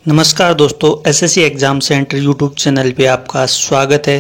नमस्कार दोस्तों, SSC exam centre YouTube channel पे आपका स्वागत है।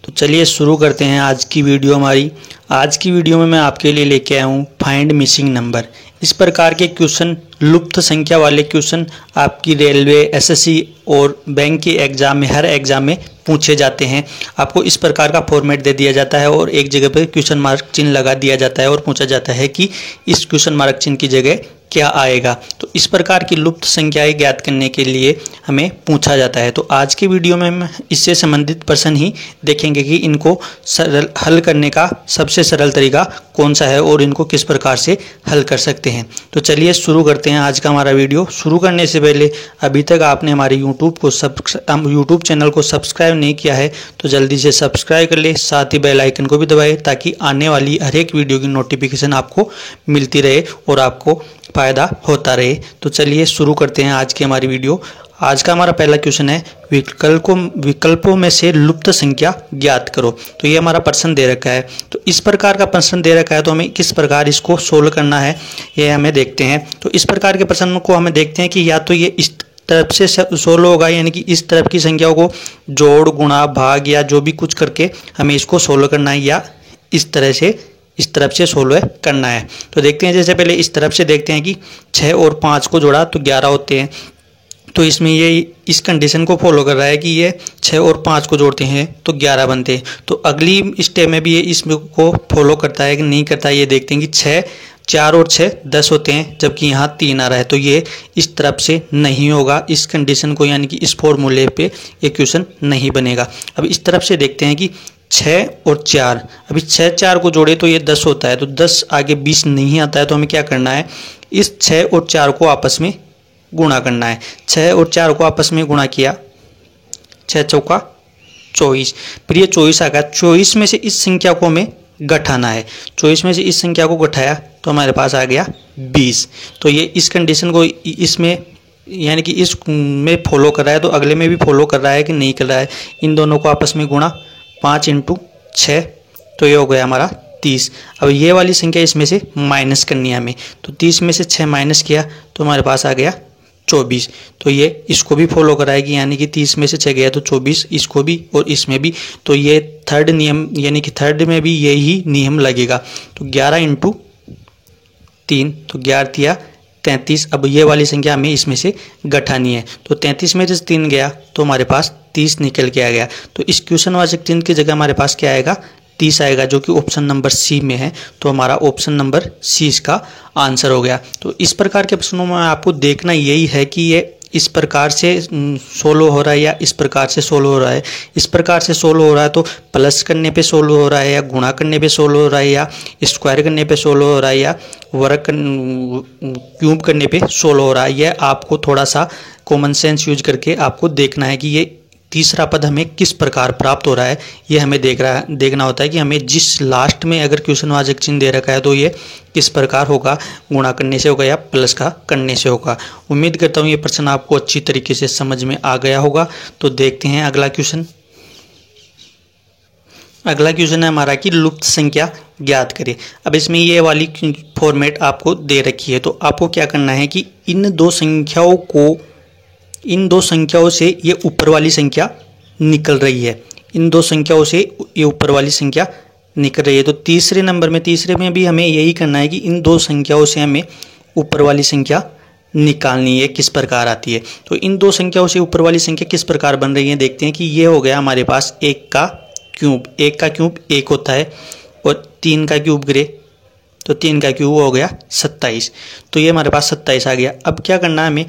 तो चलिए शुरू करते हैं आज की वीडियो हमारी। आज की वीडियो में मैं आपके लिए लेके आया हूँ फाइंड मिसिंग नंबर। इस प्रकार के क्वेश्चन, लुप्त संख्या वाले क्वेश्चन आपकी रेलवे, एसएससी और बैंक के एग्ज़ाम में, हर एग्ज़ाम में पूछे जाते हैं। आपको इस प्रकार का फॉर्मेट दे दिया जाता है और एक जगह पर क्वेश्चन मार्क चिन्ह लगा दिया जाता है और पूछा जाता है कि इस क्वेश्चन मार्क चिन्ह की जगह क्या आएगा। तो इस प्रकार की लुप्त संख्याएं ज्ञात करने के लिए हमें पूछा जाता है। तो आज की वीडियो में हम इससे संबंधित प्रश्न ही देखेंगे कि इनको सरल हल करने का सबसे सरल तरीका कौन सा है और इनको किस प्रकार से हल कर सकते हैं। तो चलिए शुरू करते हैं आज का हमारा वीडियो। शुरू करने से पहले अभी तक आपने हमारे यूट्यूब चैनल को सब्सक्राइब नहीं किया है तो जल्दी से सब्सक्राइब कर ले, साथ ही बेल आइकन को भी दबाएं ताकि आने वाली हर एक वीडियो की नोटिफिकेशन आपको मिलती रहे और आपको फ़ायदा होता रहे। तो चलिए शुरू करते हैं आज की हमारी वीडियो। आज का हमारा पहला क्वेश्चन है विकल्पों में से लुप्त संख्या ज्ञात करो। तो ये हमारा प्रश्न दे रखा है। तो इस प्रकार का प्रश्न दे रखा है तो हमें किस प्रकार इसको सोल्व करना है ये हमें देखते हैं। तो इस प्रकार के प्रश्न को हमें देखते हैं कि या तो ये इस तरफ से सोल्व होगा, यानी कि इस तरफ की संख्याओं को जोड़, गुणा, भाग या जो भी कुछ करके हमें इसको सोल्व करना है, या इस तरफ से सोल्व करना है। तो देखते हैं, जैसे पहले इस तरफ से देखते हैं कि 6 और 5 को जोड़ा तो 11 होते हैं। तो इसमें ये इस कंडीशन को फॉलो कर रहा है कि ये 6 और 5 को जोड़ते हैं तो 11 बनते हैं। तो अगली स्टेप में भी ये इसमें को फॉलो करता है कि नहीं करता है, ये देखते हैं कि 6, 4 और 6 10 होते हैं, जबकि यहाँ 3 आ रहा है। तो ये इस तरफ से नहीं होगा, इस कंडीशन को, यानी कि इस फॉर्मूले पे ये क्वेश्चन नहीं बनेगा। अब इस तरफ से देखते हैं कि 6 और 4, अभी 6 4 को जोड़े तो ये 10 होता है, तो 10 आगे 20 नहीं आता है। तो हमें क्या करना है, इस 6 और 4 को आपस में गुणा करना है। 6 और 4 को आपस में गुणा किया, 6 चौका 24, फिर ये 24 आ गया। 24 में से इस संख्या को हमें घटाना है। 24 में से इस संख्या को घटाया तो हमारे पास आ गया 20। तो ये इस कंडीशन को इसमें, यानी कि इस में फॉलो कर रहा है, तो अगले में भी फॉलो कर रहा है कि नहीं कर रहा है। इन दोनों को आपस में गुणा, 5 × 6, तो ये हो गया हमारा 30। अब ये वाली संख्या इसमें से माइनस करनी है हमें, तो 30 में से 6 माइनस किया तो हमारे पास आ गया 24। तो ये इसको भी फॉलो कराएगी, यानी कि 30 में से 6 गया तो 24, इसको भी और इसमें भी। तो ये थर्ड नियम, यानी कि थर्ड में भी यही नियम लगेगा। तो 11 × 3, तो 11 दिया 33। अब ये वाली संख्या हमें इसमें से घटानी है, तो 33 में से 3 गया तो हमारे पास 30 निकल के आ गया। तो इस क्वेश्चन वाचक चिन्ह की जगह हमारे पास क्या आएगा, 30 आएगा, जो कि ऑप्शन नंबर सी में है। तो हमारा ऑप्शन नंबर सी इसका आंसर हो गया। तो इस प्रकार के प्रश्नों में आपको देखना यही है कि ये इस प्रकार से सोल्व हो रहा है या इस प्रकार से सोल्व हो रहा है। इस प्रकार से सोल्व हो रहा है तो प्लस करने पे सोल्व हो रहा है, या गुणा करने पे सोल्व हो रहा है, या स्क्वायर करने पे सोल्व हो रहा है, या वर्ग क्यूब करने पे सोल्व हो रहा है। यह आपको थोड़ा सा कॉमन सेंस यूज करके आपको देखना है कि ये तीसरा पद हमें किस प्रकार प्राप्त हो रहा है। ये हमें देखना होता है कि हमें जिस लास्ट में अगर क्वेश्चन वाचक चिन्ह दे रखा है तो ये किस प्रकार होगा, गुणा करने से होगा या प्लस का करने से होगा। उम्मीद करता हूँ ये प्रश्न आपको अच्छी तरीके से समझ में आ गया होगा। तो देखते हैं अगला क्वेश्चन। अगला क्वेश्चन है हमारा कि लुप्त संख्या ज्ञात करें। अब इसमें ये वाली फॉर्मेट आपको दे रखी है, तो आपको क्या करना है कि इन दो संख्याओं से ये ऊपर वाली संख्या निकल रही है। इन दो संख्याओं से ये ऊपर वाली संख्या निकल रही है। तो तीसरे में भी हमें यही करना है कि इन दो संख्याओं से हमें ऊपर वाली संख्या निकालनी है, किस प्रकार आती है। तो इन दो संख्याओं से ऊपर वाली संख्या किस प्रकार बन रही है, देखते हैं कि ये हो गया हमारे पास 1 का क्यूब। 1 का क्यूब 1 होता है, और 3 का क्यूब करे तो 3 का क्यूब हो गया 27। तो ये हमारे पास 27 आ गया। अब क्या करना है हमें,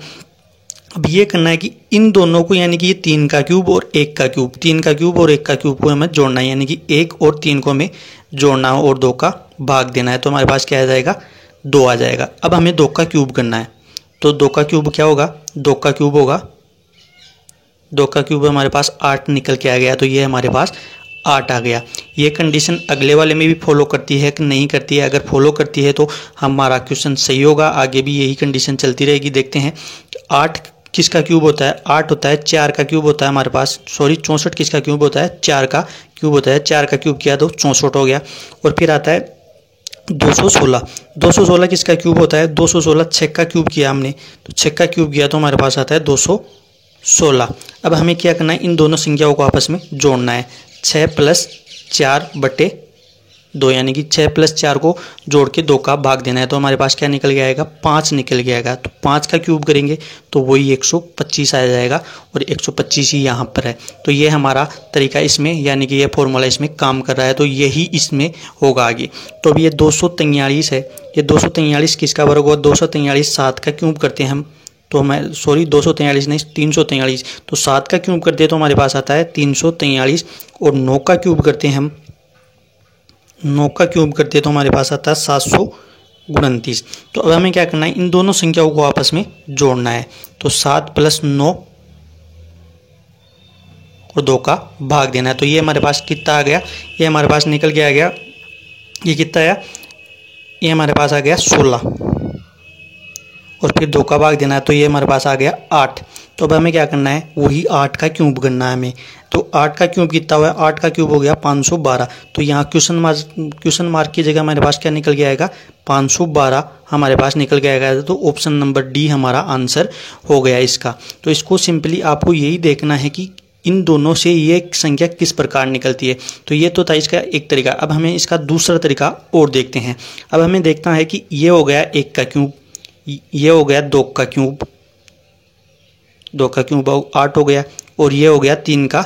अब ये करना है कि इन दोनों को, यानी कि ये 3 का क्यूब और 1 का क्यूब, 3 का क्यूब और 1 का क्यूब को हमें जोड़ना है, यानी कि 1 और 3 को हमें जोड़ना है और 2 का भाग देना है। तो हमारे पास क्या आ जाएगा, 2 आ जाएगा। अब हमें 2 का क्यूब करना है, तो 2 का क्यूब क्या होगा, 2 का क्यूब होगा, 2 का क्यूब हमारे पास 8 निकल के आ गया। तो ये हमारे पास 8 आ गया। ये कंडीशन अगले वाले में भी फॉलो करती है कि नहीं करती है। अगर फॉलो करती है तो हमारा क्वेश्चन सही होगा, आगे भी यही कंडीशन चलती रहेगी। देखते हैं 8 किसका क्यूब होता है, 8 होता है, 4 का क्यूब होता है हमारे पास, 64 किसका क्यूब होता है, 4 का क्यूब होता है। 4 का क्यूब किया तो 64 हो गया। और फिर आता है 216 किसका क्यूब होता है, 216 6 का क्यूब किया हमने, तो 6 का क्यूब किया तो हमारे पास आता है 216। 16। अब हमें क्या करना है, इन दोनों संख्याओं को आपस में जोड़ना है। 6 + 4 बटे 2 यानी कि 6 + 4 को जोड़ के 2 का भाग देना है। तो हमारे पास क्या निकल के आएगा, 5 निकल के आएगा। तो 5 का क्यूब करेंगे तो वही 125 आ जाएगा और 125 ही यहाँ पर है। तो ये हमारा तरीका इसमें यानी कि ये फॉर्मूला इसमें काम कर रहा है, तो यही इसमें होगा आगे। तो अब ये 243 है, ये 243 किसका वर्ग होगा, 243 7 का क्यूब करते हैं हम, तो हमें 243 नहीं 343, तो 7 का क्यूब करते हैं तो हमारे पास आता है 343 और 9 का क्यूब करते हैं हम, 9 का क्यूब करते हैं तो हमारे पास आता है 729। तो अब हमें क्या करना है, इन दोनों संख्याओं को आपस में जोड़ना है। तो 7 + 9 और 2 का भाग देना है। तो ये हमारे पास कितना आ गया, ये हमारे पास निकल के आ गया, ये कितना आया, ये हमारे पास आ गया 16 और फिर 2 का भाग देना है। तो ये हमारे पास आ गया 8। तो अब हमें क्या करना है, वही 8 का क्यूब करना है हमें। तो 8 का क्यूब कितना हुआ है, 8 का क्यूब हो गया 512। तो यहाँ क्वेश्चन मार्क की जगह हमारे पास क्या निकल के आएगा, 512 हमारे पास निकल के आएगा। तो ऑप्शन नंबर डी हमारा आंसर हो गया इसका। तो इसको सिंपली आपको यही देखना है कि इन दोनों से ये संख्या किस प्रकार निकलती है। तो ये तो था इसका एक तरीका। अब हमें इसका दूसरा तरीका और देखते हैं। अब हमें देखना है कि ये हो गया 1 का क्यूब, ये हो गया 2 का क्यूब, 2 का क्यूब 8 हो गया, और ये हो गया 3 का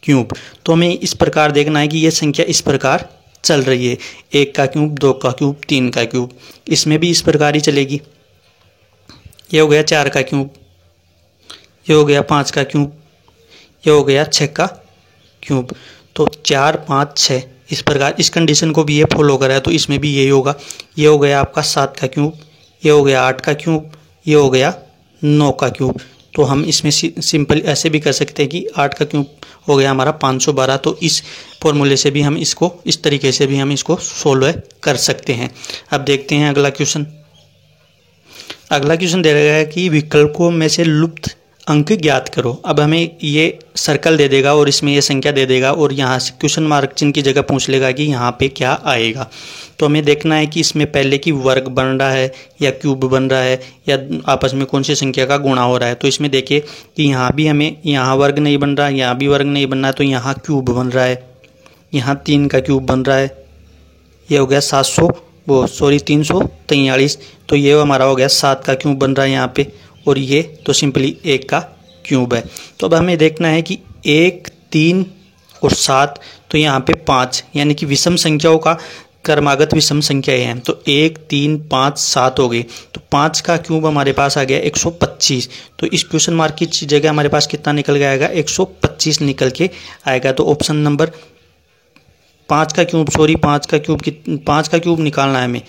क्यूब। तो हमें इस प्रकार देखना है कि ये संख्या इस प्रकार चल रही है, 1 का क्यूब, 2 का क्यूब, 3 का क्यूब, इसमें भी इस प्रकार ही चलेगी। ये हो गया 4 का क्यूब, ये हो गया 5 का क्यूब, ये हो गया 6 का क्यूब। तो 4 5 6 इस प्रकार इस कंडीशन को भी ये फॉलो कर रहा है, तो इसमें भी यही होगा। ये हो गया आपका 7 का क्यूब, ये हो गया 8 का क्यूब, ये हो गया 9 का क्यूब। तो हम इसमें सिंपल ऐसे भी कर सकते हैं कि 8 का क्यूब हो गया हमारा 512। तो इस फॉर्मूले से भी हम इसको इस तरीके से भी हम इसको सोल्व कर सकते हैं। अब देखते हैं अगला क्वेश्चन। अगला क्वेश्चन दे रहा है कि विकल्पों में से लुप्त अंक ज्ञात करो। अब हमें ये सर्कल दे देगा और इसमें ये संख्या दे देगा और यहाँ से क्वेश्चन मार्क चिन्ह की जगह पूछ लेगा कि यहाँ पे क्या आएगा। तो हमें देखना है कि इसमें पहले की वर्ग बन रहा है या क्यूब बन रहा है या आपस में कौन सी संख्या का गुणा हो रहा है। तो इसमें देखिए कि यहाँ भी हमें यहाँ वर्ग नहीं बन रहा, यहाँ भी वर्ग नहीं बन रहा है, तो यहाँ क्यूब बन रहा है, यहाँ 3 का क्यूब बन रहा है, ये हो गया 343। तो ये हमारा हो गया 7 का क्यूब बन रहा है यहाँ पे, और ये तो सिंपली 1 का क्यूब है। तो अब हमें देखना है कि 1 3 और 7, तो यहाँ पे 5 यानी कि विषम संख्याओं का क्रमागत विषम संख्याएं हैं। तो 1 3 5 7 हो गई। तो 5 का क्यूब हमारे पास आ गया 125। तो इस क्वेश्चन मार्क की जगह हमारे पास कितना निकल के आएगा, 125 निकल के आएगा। तो ऑप्शन नंबर 5 का क्यूब 5 का क्यूब निकालना है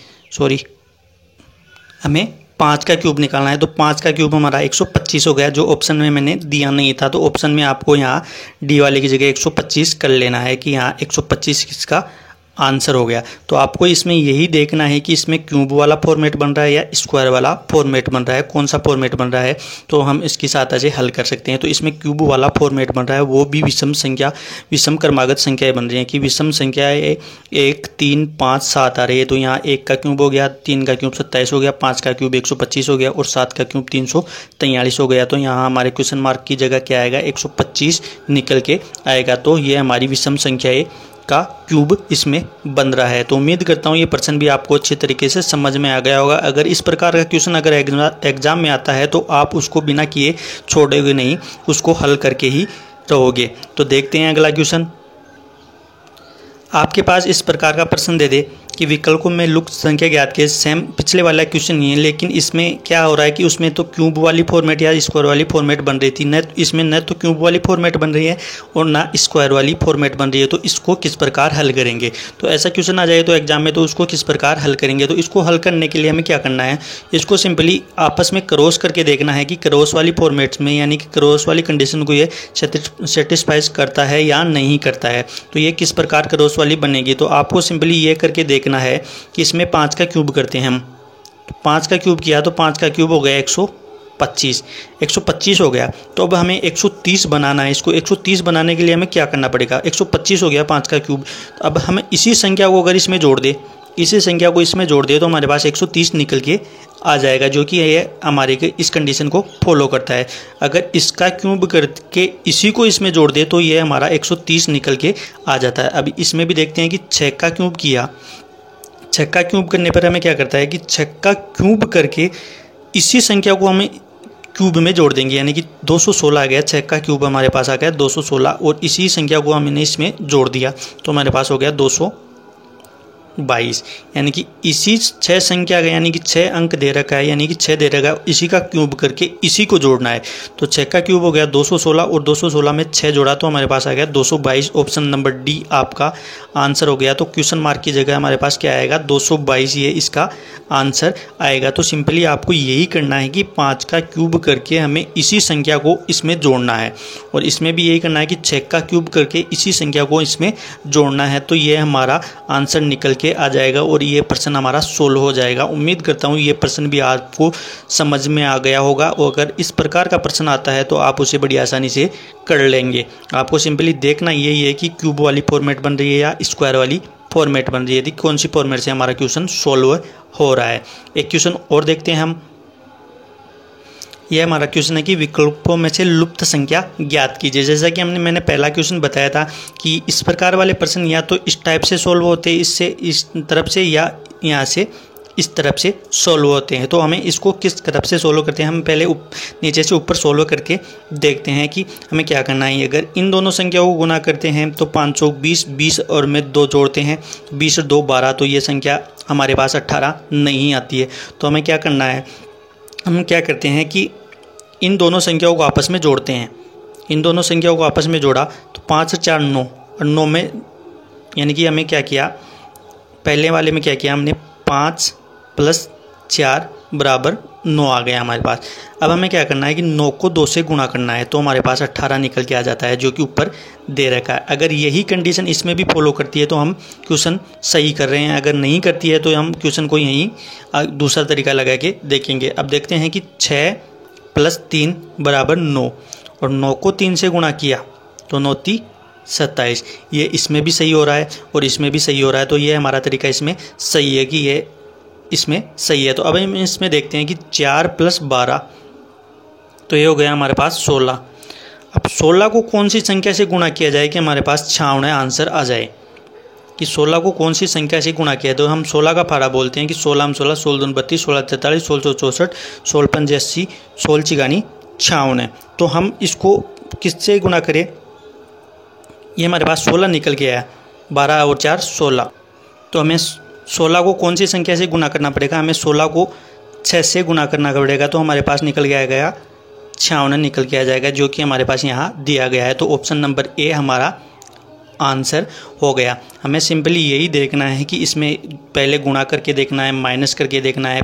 हमें 5 का क्यूब निकालना है। तो 5 का क्यूब हमारा 125 हो गया, जो ऑप्शन में मैंने दिया नहीं था। तो ऑप्शन में आपको यहाँ डी वाले की जगह 125 कर लेना है कि यहाँ 125 किसका आंसर हो गया। तो आपको इसमें यही देखना है कि इसमें क्यूब वाला फॉर्मेट बन रहा है या स्क्वायर वाला फॉर्मेट बन रहा है, कौन सा फॉर्मेट बन रहा है। तो हम इसकी सहायता से हल कर सकते हैं। तो इसमें क्यूब वाला फॉर्मेट बन रहा है, वो भी विषम क्रमागत संख्याएं बन रही हैं कि विषम संख्याएं 1 3 5 7 आ रही है। तो यहाँ 1 का क्यूब हो गया, 3 का क्यूब 27 हो गया, 5 का क्यूब 125 हो गया और 7 का क्यूब 343 हो गया। तो यहाँ हमारे क्वेश्चन मार्क की जगह क्या आएगा, 125 निकल के आएगा। तो ये हमारी विषम संख्याएं का क्यूब इसमें बन रहा है। तो उम्मीद करता हूँ ये प्रश्न भी आपको अच्छे तरीके से समझ में आ गया होगा। अगर इस प्रकार का क्वेश्चन अगर एग्जाम में आता है तो आप उसको बिना किए छोड़ोगे नहीं, उसको हल करके ही रहोगे। तो देखते हैं अगला क्वेश्चन। आपके पास इस प्रकार का प्रश्न दे दे कि विकल्पों में लुप्त संख्या ज्ञात के, सेम पिछले वाला क्वेश्चन नहीं है, लेकिन इसमें क्या हो रहा है कि उसमें तो क्यूब वाली फॉर्मेट या स्क्वायर वाली फॉर्मेट बन रही थी, न इसमें न तो क्यूब वाली फॉर्मेट बन रही है और ना स्क्वायर वाली फॉर्मेट बन रही है। तो इसको किस प्रकार हल करेंगे। तो ऐसा क्वेश्चन आ जाए तो एग्जाम में, तो उसको किस प्रकार हल करेंगे। तो इसको हल करने के लिए हमें क्या करना है, इसको सिंपली आपस में क्रॉस करके देखना है कि क्रॉस वाली फॉर्मेट्स में यानी कि क्रॉस वाली कंडीशन को ये सेटिस्फाइज करता है या नहीं करता है। तो ये किस प्रकार क्रॉस वाली बनेगी। तो आपको सिंपली ये करके देखना है कि इसमें 5 का क्यूब करते हैं हम। तो 5 का क्यूब किया तो 5 का क्यूब हो गया 125 हो गया। तो अब हमें 130 बनाना है। इसको 130 बनाने के लिए हमें क्या करना पड़ेगा, 125 हो गया 5 का क्यूब। अब हम इसी संख्या को अगर इसमें जोड़ दे इसी संख्या को इसमें जोड़ दिए तो हमारे पास 130 निकल के आ जाएगा, जो कि ये हमारे के इस कंडीशन को फॉलो करता है। अगर इसका क्यूब करके इसी को इसमें जोड़ दे तो ये हमारा 130 निकल के आ जाता है। अभी इसमें भी देखते हैं कि 6 का क्यूब किया, 6 का क्यूब करने पर हमें क्या करता है कि 6 का क्यूब करके इसी संख्या को हमें क्यूब में जोड़ देंगे, यानी कि 216 आ गया। 6 का क्यूब हमारे पास आ गया 216 और इसी संख्या को हमने इसमें जोड़ दिया तो हमारे पास हो गया 222, यानी कि इसी 6 संख्या का, यानी कि 6 अंक दे रखा है, यानी कि 6 दे रखा है, इसी का क्यूब करके इसी को जोड़ना है। तो 6 का क्यूब हो गया 216 और 216 में 6 जोड़ा तो हमारे पास आ गया 222। ऑप्शन नंबर डी आपका आंसर हो गया। तो क्वेश्चन मार्क की जगह हमारे पास क्या आएगा 222, ये इसका आंसर आएगा। तो सिंपली आपको यही करना है कि 5 का क्यूब करके हमें इसी संख्या को इसमें जोड़ना है और इसमें भी यही करना है कि 6 का क्यूब करके इसी संख्या को इसमें जोड़ना है। तो ये हमारा आंसर निकल के आ जाएगा और ये प्रश्न हमारा सोल्व हो जाएगा। उम्मीद करता हूँ ये प्रश्न भी आपको समझ में आ गया होगा और अगर इस प्रकार का प्रश्न आता है तो आप उसे बड़ी आसानी से कर लेंगे। आपको सिंपली देखना यही है कि क्यूब वाली फॉर्मेट बन रही है या स्क्वायर वाली फॉर्मेट बन रही है, कौन सी फॉर्मेट से हमारा क्वेश्चन सोल्व हो रहा है। एक क्वेश्चन और देखते हैं हम। यह हमारा क्वेश्चन है कि विकल्पों में से लुप्त संख्या ज्ञात कीजिए। जैसा कि मैंने पहला क्वेश्चन बताया था कि इस प्रकार वाले प्रश्न या तो इस टाइप से सोल्व होते हैं, इससे इस तरफ से, या यहाँ से इस तरफ से सोल्व होते हैं। तो हमें इसको किस तरफ से सोल्व करते हैं, हम पहले नीचे से ऊपर सोल्व करके देखते हैं कि हमें क्या करना है। अगर इन दोनों संख्याओं को गुना करते हैं तो 520, 20 और में 2 जोड़ते हैं, 20 और 2 12, तो ये संख्या हमारे पास 18 नहीं आती है। तो हमें क्या करना है, हम क्या करते हैं कि इन दोनों संख्याओं को आपस में जोड़ते हैं। इन दोनों संख्याओं को आपस में जोड़ा तो 5 और 4 9 और 9 में, यानी कि हमें क्या किया, पहले वाले में क्या किया हमने 5 + 4 = 9 आ गया हमारे पास। अब हमें क्या करना है कि 9 को 2 से गुणा करना है तो हमारे पास 18 निकल के आ जाता है, जो कि ऊपर दे रखा है। अगर यही कंडीशन इसमें भी फॉलो करती है तो हम क्वेश्चन सही कर रहे हैं, अगर नहीं करती है तो हम क्वेश्चन को यहीं दूसरा तरीका लगा के देखेंगे। अब देखते हैं कि 6 + 3 = 9 और 9 को 3 से गुणा किया तो 9 × 3 = 27। ये इसमें भी सही हो रहा है और इसमें भी सही हो रहा है। तो ये हमारा तरीका इसमें सही है कि ये इसमें सही है। तो अब हम इसमें देखते हैं कि 4 + 12 तो ये हो गया हमारे पास 16। अब 16 को कौन सी संख्या से गुणा किया जाए कि हमारे पास 56 आंसर आ जाए, कि 16 को कौन सी संख्या से गुणा किया। तो हम 16 का फाड़ा बोलते हैं कि 16 16, 16 2 32, 16 43, 16 64, 16 5 80, 16 6 56। तो हम इसको किससे गुणा करें, ये हमारे पास 16 निकल के आया, 12 और 4 16। तो हमें 16 को कौन सी संख्या से गुणा करना पड़ेगा, हमें 16 को 6 से गुणा करना पड़ेगा। तो हमारे पास निकल के आ गया 56 निकल के आ जाएगा, जो कि हमारे पास यहाँ दिया गया है। तो ऑप्शन नंबर ए हमारा आंसर हो गया। हमें सिंपली यही देखना है कि इसमें पहले गुणा करके देखना है, माइनस करके देखना है,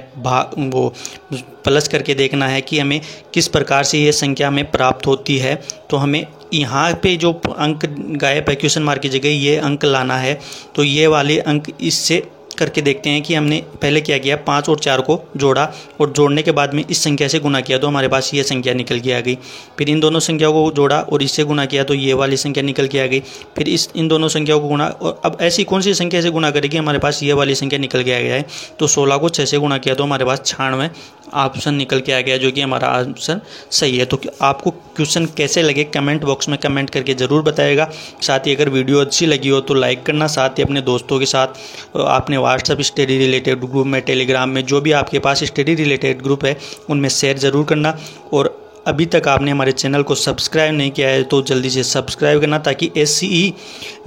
प्लस करके देखना है कि हमें किस प्रकार से ये संख्या हमें प्राप्त होती है। तो हमें यहाँ पे जो अंक गायब है क्वेश्चन मार्क की जगह ये अंक लाना है। तो ये वाले अंक इससे करके देखते हैं कि हमने पहले क्या किया, 5 और 4 को जोड़ा और जोड़ने के बाद में इस संख्या से गुना किया तो हमारे पास ये संख्या निकल के आ गई। फिर इन दोनों संख्याओं को जोड़ा और इससे गुना किया तो ये वाली संख्या निकल के आ गई। फिर इन दोनों संख्याओं को गुणा, और अब ऐसी कौन सी संख्या से गुना करेगी, हमारे पास ये वाली संख्या निकल के आ गया है। तो 16 को 6 से गुणा किया तो हमारे पास 96 ऑप्शन निकल के आ गया, जो कि हमारा आंसर सही है। तो आपको क्वेश्चन कैसे लगे कमेंट बॉक्स में कमेंट करके ज़रूर बताएगा। साथ ही अगर वीडियो अच्छी लगी हो तो लाइक करना, साथ ही अपने दोस्तों के साथ आपने व्हाट्सएप स्टडी रिलेटेड ग्रुप में, टेलीग्राम में, जो भी आपके पास स्टडी रिलेटेड ग्रुप है उनमें शेयर ज़रूर करना। और अभी तक आपने हमारे चैनल को सब्सक्राइब नहीं किया है तो जल्दी से सब्सक्राइब करना, ताकि ऐसी ही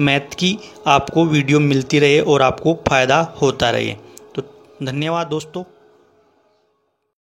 मैथ की आपको वीडियो मिलती रहे और आपको फ़ायदा होता रहे। तो धन्यवाद दोस्तों।